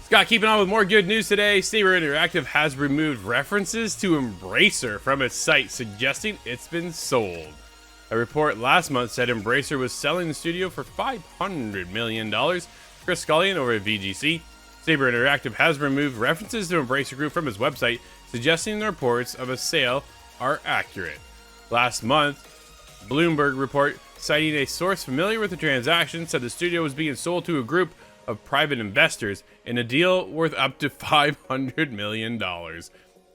Scott, keeping on with more good news today. SABER Interactive has removed references to Embracer from its site, suggesting it's been sold. A report last month said Embracer was selling the studio for $500 million. Chris Scullion over at VGC. SABER Interactive has removed references to Embracer Group from its website, suggesting the reports of a sale are accurate. Last month, Bloomberg report, citing a source familiar with the transaction, said the studio was being sold to a group of private investors in a deal worth up to $500 million.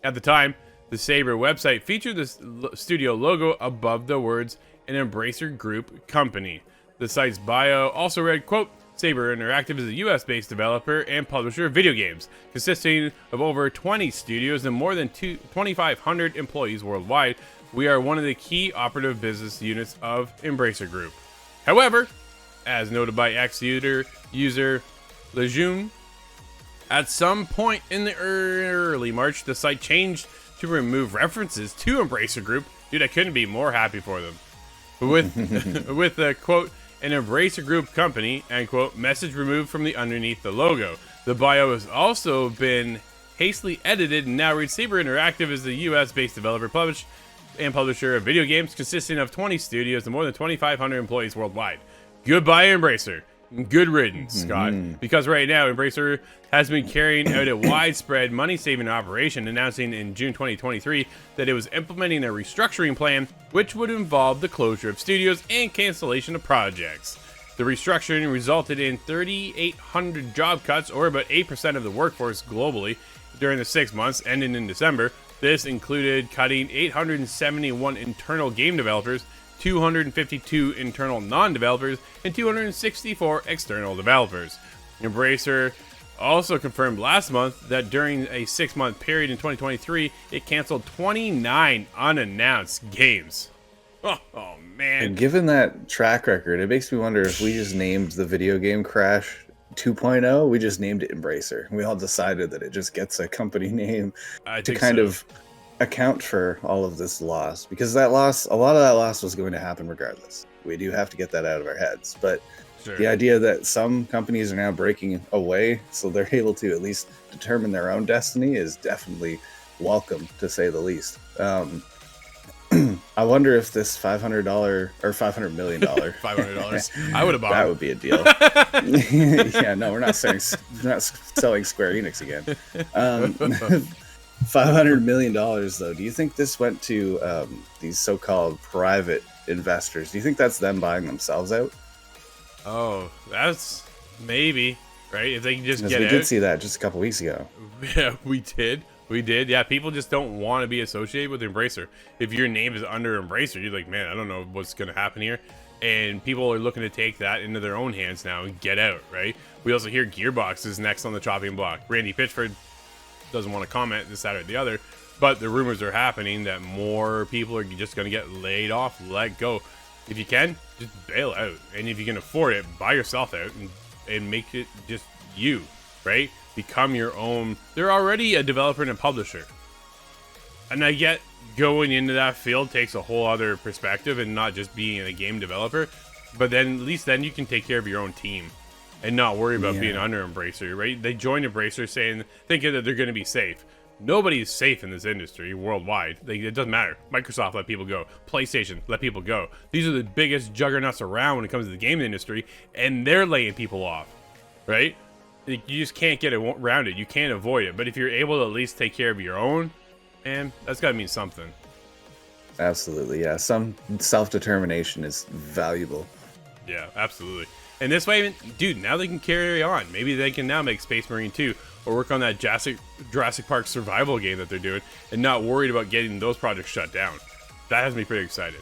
At the time, the SABER website featured the studio logo above the words an Embracer Group company. The site's bio also read, quote, SABER Interactive is a US-based developer and publisher of video games, consisting of over 20 studios and more than 2,500 employees worldwide. We are one of the key operative business units of Embracer Group. However, as noted by ex-user Lejeune, at some point in the early March, the site changed to remove references to Embracer Group. Dude, I couldn't be more happy for them. With the quote, an Embracer Group company, end quote, message removed from the underneath the logo. The bio has also been hastily edited and now reads SABER Interactive is a US-based developer, publisher of video games consisting of 20 studios and more than 2,500 employees worldwide. Goodbye, Embracer. Good riddance, Scott. Because right now, Embracer has been carrying out a widespread money-saving operation, announcing in June 2023 that it was implementing a restructuring plan, which would involve the closure of studios and cancellation of projects. The restructuring resulted in 3,800 job cuts, or about 8% of the workforce globally, during the 6 months ending in December. This included cutting 871 internal game developers, 252 internal non-developers, and 264 external developers. Embracer also confirmed last month that during a 6-month period in 2023, it canceled 29 unannounced games. Oh man. And given that track record, it makes me wonder if we just named the video game Crash 2.0, we just named it Embracer. We all decided that it just gets a company name to kind of account for all of this loss, because that loss, a lot of that loss was going to happen regardless. We do have to get that out of our heads, but sure, the idea that some companies are now breaking away so they're able to at least determine their own destiny is definitely welcome, to say the least. I wonder if this $500 or $500 million $500 I would have bought that would be a deal. Yeah, no, we're not selling Square Enix again. $500 million though, do you think this went to these so-called private investors? Do you think that's them buying themselves out? Oh, that's maybe, right? If they can just get out. We did see that just a couple weeks ago. Yeah, we did. Yeah, people just don't want to be associated with Embracer. If your name is under Embracer, you're like, man, I don't know what's going to happen here. And people are looking to take that into their own hands now and get out, right? We also hear Gearbox is next on the chopping block. Randy Pitchford doesn't want to comment this, that, or the other, but the rumors are happening that more people are just going to get laid off, let go. If you can, just bail out. And if you can afford it, buy yourself out and make it just you, right? Become your own. They're already a developer and a publisher. And I get going into that field takes a whole other perspective and not just being a game developer. But then at least then you can take care of your own team and not worry about being under Embracer, right? They joined Embracer thinking that they're going to be safe. Nobody's safe in this industry worldwide. It doesn't matter. Microsoft let people go. PlayStation let people go. These are the biggest juggernauts around when it comes to the game industry, and they're laying people off, right? You just can't get around it. You can't avoid it. But if you're able to at least take care of your own, man, that's got to mean something. Absolutely, yeah. Some self-determination is valuable. Yeah, absolutely. And this way, dude, now they can carry on. Maybe they can now make Space Marine 2 or work on that Jurassic Park survival game that they're doing and not worried about getting those projects shut down. That has me pretty excited.